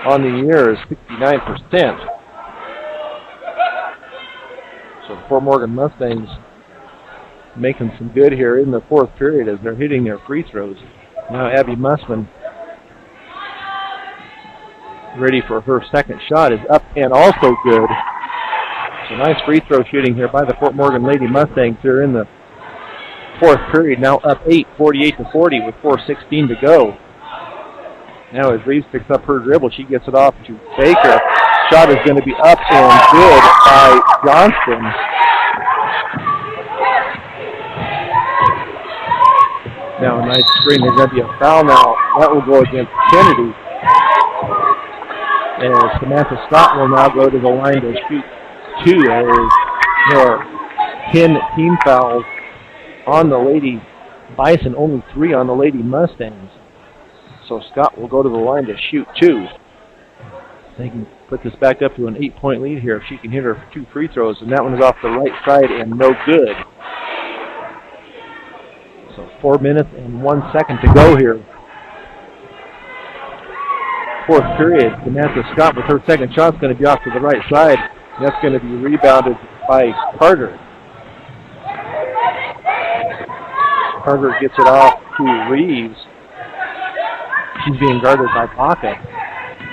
on the year is 69%. So the Fort Morgan Mustangs making some good here in the fourth period as they're hitting their free throws. Now Abby Musman, ready for her second shot, is up and also good. So nice free throw shooting here by the Fort Morgan Lady Mustangs here in the fourth period. Now up 8, 48-40 with 4:16 to go. Now as Reeves picks up her dribble, she gets it off to Baker. Shot is going to be up and good by Johnston. Now a nice screen. There's going to be a foul now. That will go against Kennedy. And Samantha Scott will now go to the line to shoot 2. There are 10 team fouls on the Lady Bison, only 3 on the Lady Mustangs. So Scott will go to the line to shoot 2. They can put this back up to an 8-point lead here if she can hit her 2 free throws, and that one is off the right side and no good. So 4 minutes and 1 second to go here. Fourth period, Samantha Scott with her second shot is going to be off to the right side. That's going to be rebounded by Carter. Carter gets it off to Reeves. She's being guarded by Baca.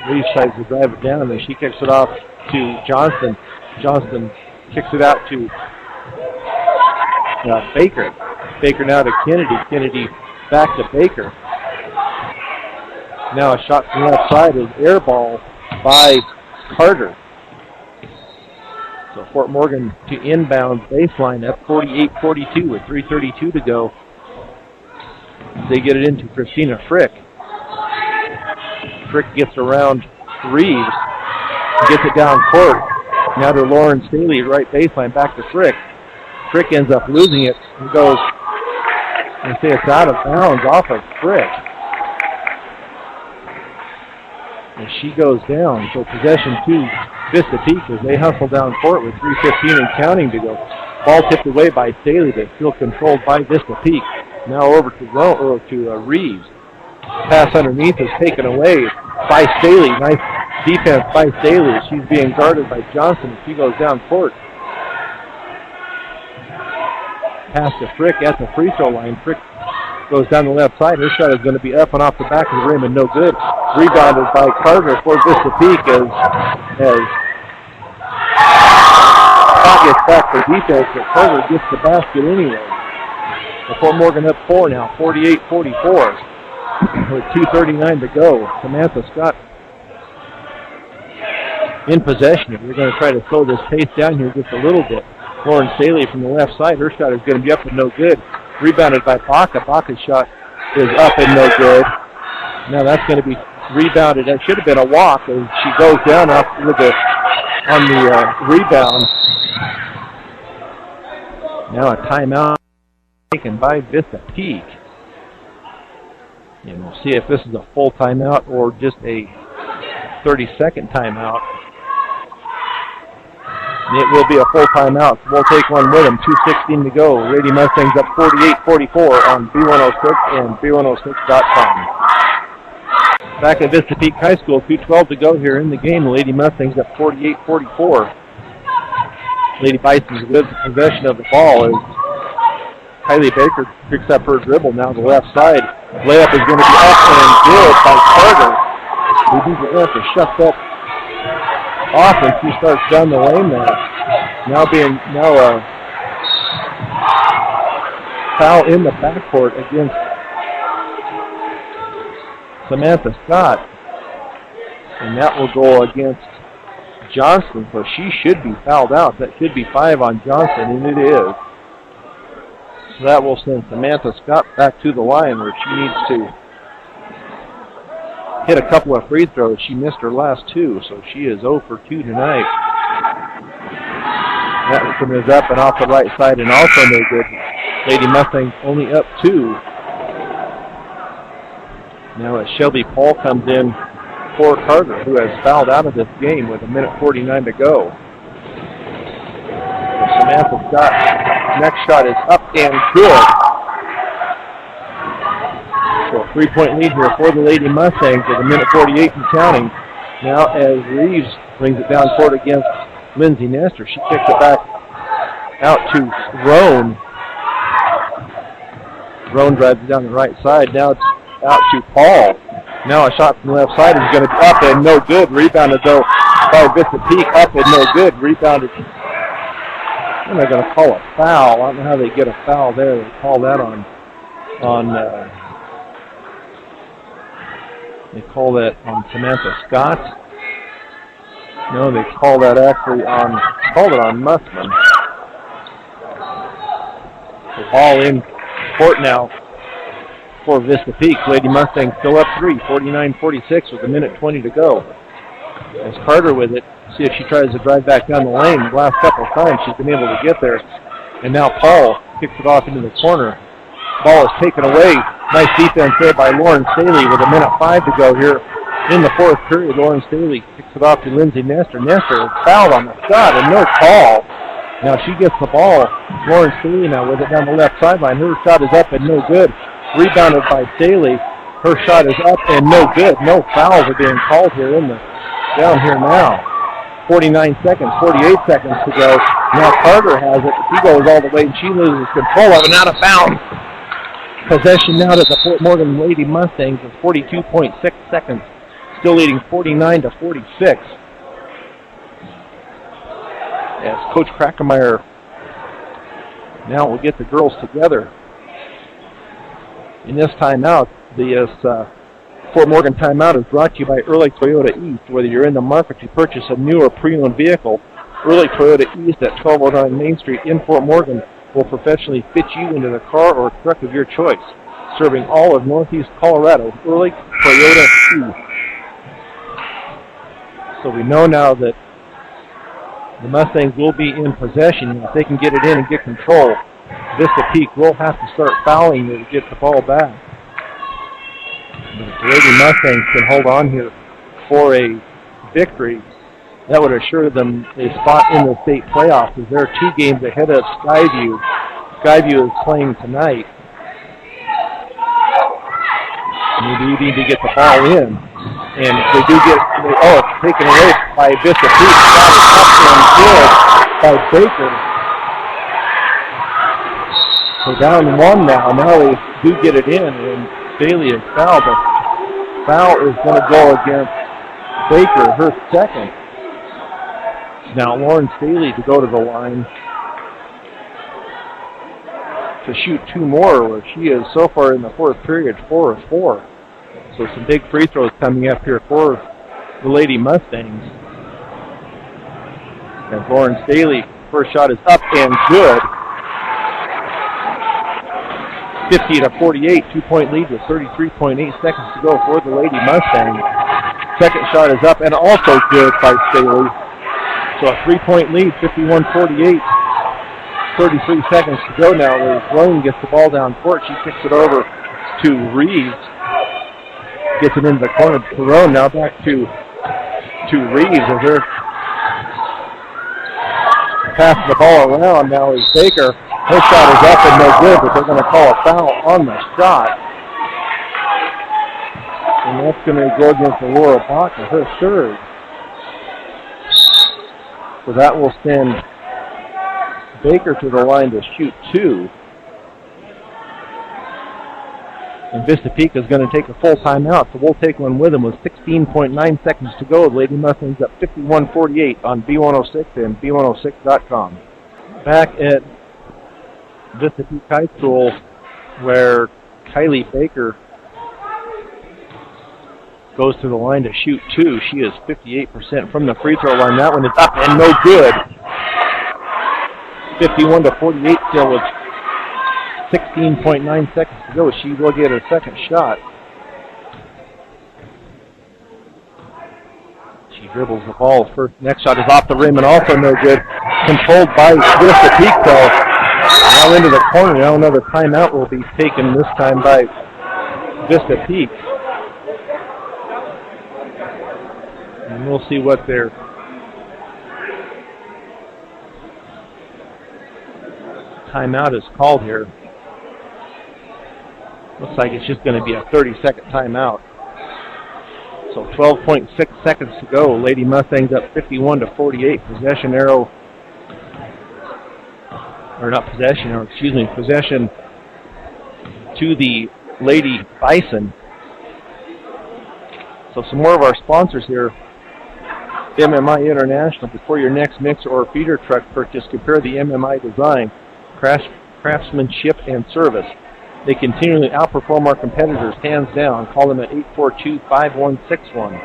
Reeves tries to drive it down, and then she kicks it off to Johnston. Johnston kicks it out to Baker. Baker now to Kennedy. Kennedy back to Baker. Now a shot from the left side is air ball by Carter. So Fort Morgan to inbound baseline up 48-42 with 3:32 to go. They get it into Christina Frick. Frick gets around Reeves, gets it down court. Now to Lauren Staley, right baseline, back to Frick. Frick ends up losing it and goes, and say it's out of bounds off of Frick. And she goes down, so possession to Vista Peak as they hustle down court with 3:15 and counting to go. Ball tipped away by Staley, but still controlled by Vista Peak. Now over to Reeves. Pass underneath is taken away by Staley. Nice defense by Staley. She's being guarded by Johnson. She goes down court. Pass to Frick at the free throw line. Frick goes down the left side. Her shot is going to be up and off the back of the rim and no good. Rebounded by Carter for Vista Peak as Scott gets back for defense, but Carter gets the basket anyway. The Fort Morgan up 4 now, 48-44. With 2:39 to go. Samantha Scott in possession. We're going to try to slow this pace down here just a little bit. Lauren Staley from the left side. Her shot is going to be up and no good. Rebounded by Baca. Baca's shot is up and no good. Now that's going to be rebounded. That should have been a walk as she goes down off on the rebound. Now a timeout taken by Vista Peak. And we'll see if this is a full timeout or just a 30-second timeout. It will be a full timeout, so we'll take one with them. 2:16 to go. Lady Mustangs up 48-44 on B106 and B106.com. Back at Vista Peak High School, 2:12 to go here in the game. The Lady Mustangs up 48-44. Lady Bison's with possession of the ball as Kylie Baker picks up her dribble now to the left side. Layup is going to be up and good by Carter. We do have to shut that off and she starts down the lane now. Now a foul in the backcourt against Samantha Scott. And that will go against Johnson, so she should be fouled out. That should be 5 on Johnson, and it is. So that will send Samantha Scott back to the line where she needs to hit a couple of free throws. She missed her last 2, so she is 0 for 2 tonight. That one is up and off the right side and also no good. Lady Mustangs only up 2. Now as Shelby Paul comes in for Carter, who has fouled out of this game with 1:49 to go. So Samantha Scott's next shot is up and good. So a 3-point lead here for the Lady Mustangs with 1:48 and counting. Now as Reeves brings it down court against Lindsay Nestor, she kicks it back out to Roan. Roan drives it down the right side. Now it's out to Paul. Now a shot from the left side is going to be up and no good. Rebounded though by Vista Peak. Up and no good. Rebounded. And they're going to call a foul. I don't know how they get a foul there. They call that on Samantha Scott. No, they call that actually called it on Mussman. The ball in court now for Vista Peak. Lady Mustangs still up 3, 49-46 with 1:20 to go. As Carter with it, see if she tries to drive back down the lane. The last couple of times she's been able to get there. And now Paul kicks it off into the corner. Ball is taken away. Nice defense there by Lauren Staley with 1:05 to go here in the fourth period. Lauren Staley kicks it off to Lindsay Nestor. Nestor is fouled on the shot and no call. Now she gets the ball. Lauren Staley now with it down the left sideline. Her shot is up and no good. Rebounded by Staley. Her shot is up and no good. No fouls are being called here down here now. 49 seconds, 48 seconds to go. Now Carter has it. He goes all the way and she loses control of it. Out of bounds. Possession now to the Fort Morgan Lady Mustangs with 42.6 seconds. Still leading 49-46. As Coach Krackemeyer now will get the girls together. In this timeout, the Fort Morgan timeout is brought to you by Early Toyota East. Whether you're in the market to purchase a new or pre-owned vehicle, Early Toyota East at 1209 Main Street in Fort Morgan will professionally fit you into the car or truck of your choice. Serving all of Northeast Colorado, Early Toyota East. So we know now that the Mustangs will be in possession. If they can get it in and get control, Vista Peak will have to start fouling to get the ball back. But if the Lady Mustangs can hold on here for a victory, that would assure them a spot in the state playoffs, as they're 2 games ahead of Skyview. Skyview is playing tonight. Maybe need to get the ball in. And if they do get it's taken away by Vista Peak. Shot is up and good by Baker. So down 1 now. Now they do get it in, and Bailey is fouled. The foul is going to go against Baker, her second. Now Lauren Staley to go to the line to shoot 2 more, where she is so far in the fourth period 4 of 4. So some big free throws coming up here for the Lady Mustangs. And Lauren Staley, first shot is up and good. 50-48, 2-point lead with 33.8 seconds to go for the Lady Mustangs. Second shot is up and also good by Staley. So a 3-point lead, 51-48. 33 seconds to go now. As Roan gets the ball down court, she kicks it over to Reeves. Gets it into the corner to Roan. Now back to Reeves as they're passing the ball around. Now is Baker. Her shot is up and no good, but they're going to call a foul on the shot. And that's going to go against Laura Baca, her third. So that will send Baker to the line to shoot 2. And Vista Peak is going to take a full timeout, so we'll take one with them with 16.9 seconds to go. Lady Mustangs up 51-48 on B106 and B106.com. Back at Vista Peak High School, where Kylie Baker goes to the line to shoot 2. She is 58% from the free throw line. That one is up and no good. 51-48 still with 16.9 seconds to go. She will get her second shot. She dribbles the ball. First, next shot is off the rim and also no good. Controlled by Vista Peak though. Now into the corner. Now another timeout will be taken, this time by Vista Peak. And we'll see what their timeout is called here. Looks like it's just going to be a 30-second timeout. So 12.6 seconds to go. Lady Mustangs up 51-48. Possession arrow, or not possession arrow, excuse me, possession to the Lady Bison. So some more of our sponsors here. MMI International. Before your next mixer or feeder truck purchase, compare the MMI design, craftsmanship, and service. They continually outperform our competitors, hands down. Call them at 842-5161.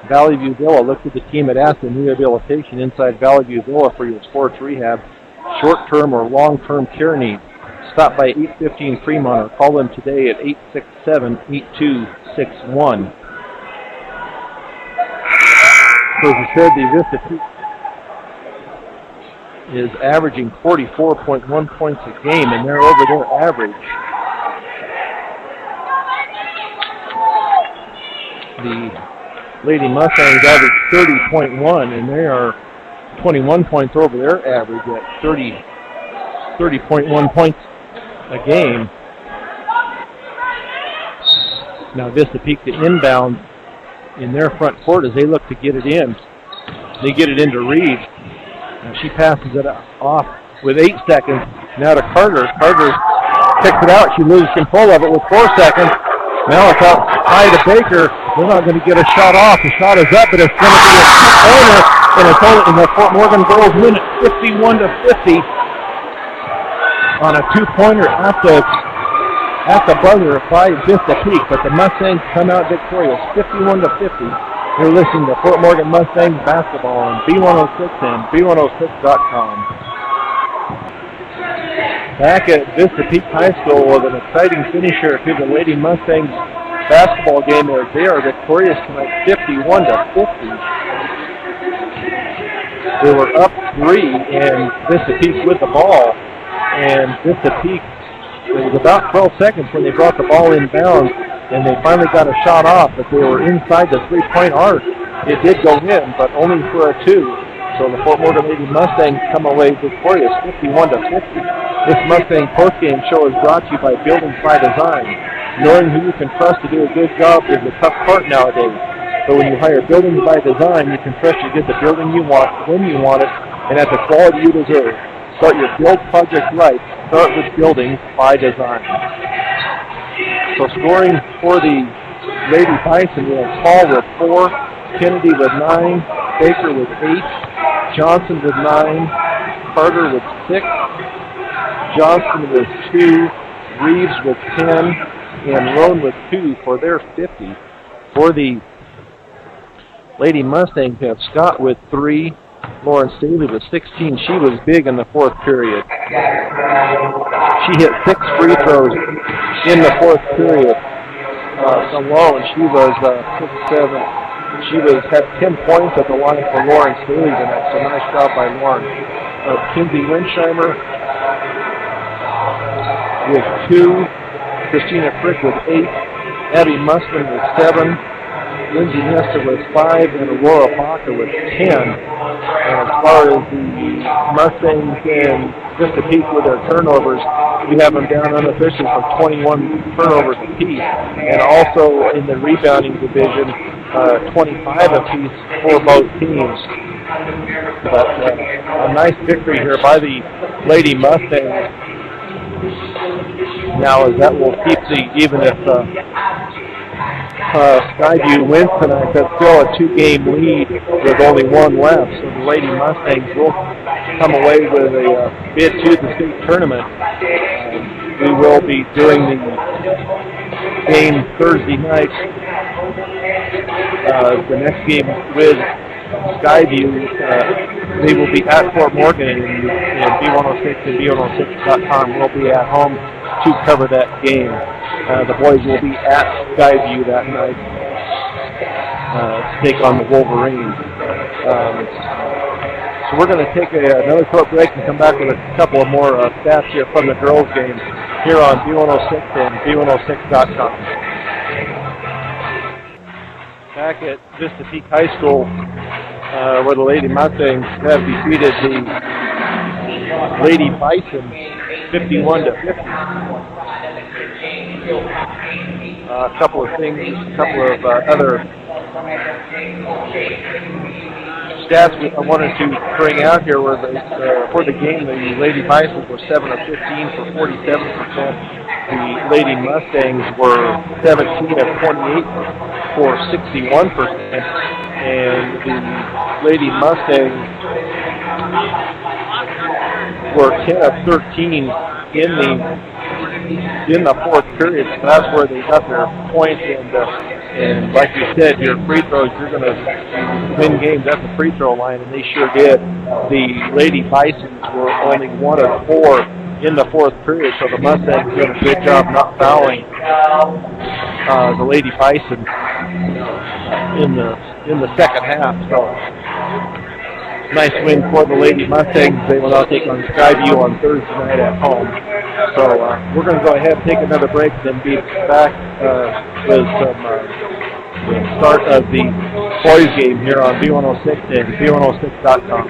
Valley View Villa. Look to the team at Aspen Rehabilitation inside Valley View Villa for your sports rehab, short-term or long-term care needs. Stop by 815 Fremont or call them today at 867-8261. So as I said, the Vista Peak is averaging 44.1 points a game, and they're over their average. The Lady Mustangs average 30.1, and they are 21 points over their average at 30.1 points a game. Now Vista Peak, the inbound in their front court as they look to get it in. They get it into Reed. She passes it off with 8 seconds. Now to Carter. Carter kicks it out. She loses control of it with 4 seconds. Now it's out high to Baker. They're not going to get a shot off. The shot is up, but it's going to be a corner. And it's only in the Fort Morgan girls win it 51-50 on a 2-pointer at the buzzer by Vista Peak. But the Mustangs come out victorious 51-50. You're listening to Fort Morgan Mustangs basketball on B106 and B106.com. Back at Vista Peak High School with an exciting finisher to the Lady Mustangs basketball game as they are victorious tonight 51-50. They were up 3 and Vista Peak with the ball. And Vista Peak, it was about 12 seconds when they brought the ball inbounds, and they finally got a shot off, but they were inside the three-point arc. It did go in, but only for a 2. So the Fort Morgan Lady Mustangs come away victorious 51-50. This Mustang postgame show is brought to you by Buildings by Design. Knowing who you can trust to do a good job is a tough part nowadays. But when you hire Buildings by Design, you can trust you get the building you want, when you want it, and at the quality you deserve. Start your build project right. Start with Buildings by Design. So scoring for the Lady Bison, we have Paul with 4, Kennedy with 9, Baker with 8, Johnson with 9, Carter with 6, Johnson with 2, Reeves with 10, and Roan with 2 for their 50. For the Lady Mustangs, we have Scott with 3, Lauren Staley with 16. She was big in the 4th period. She hit 6 free throws in the 4th period alone. She was 6-7. She had 10 points at the line for Lauren Staley tonight, so nice job by Lauren. Kinsey Winsheimer with 2, Christina Frick with 8, Abby Mustin with 7, Lindsay Nesta with 5, and Aurora Baca with 10. And as far as the Mustangs and Vista Peak with their turnovers, we have them down unofficially for 21 turnovers apiece. And also in the rebounding division, 25 apiece for both teams. But a nice victory here by the Lady Mustangs. Now, as that will keep even if Skyview wins tonight, that's still a 2-game lead with only 1 left. So the Lady Mustangs will come away with a bid to the state tournament. We will be doing the game Thursday night The next game with Skyview, they will be at Fort Morgan, and B106 and B106.com will be at home to cover that game. The boys will be at Skyview that night to take on the Wolverines. So we're going to take another short break and come back with a couple of more stats here from the girls' game here on B106 and B106.com. Back at Vista Peak High School, where the Lady Mustangs have defeated the Lady Bison 51-50. A couple of other stats I wanted to bring out here were for the game, the Lady Bisons were 7 of 15 for 47%. The Lady Mustangs were 17 of 28 for 61%. And the Lady Mustangs were 10 of 13 in the fourth period. So that's where they got their points. And like you said, your free throws, you're going to win games at the free throw line, and they sure did. The Lady Bisons were only 1 of 4 in the fourth period, so the Mustangs did a good job not fouling the Lady Bisons in the second half. So nice win for the Lady Mustangs. They will now take on Skyview on Thursday night at home. So we're going to go ahead and take another break, then be back with some the start of the boys game here on B106 and B106.com.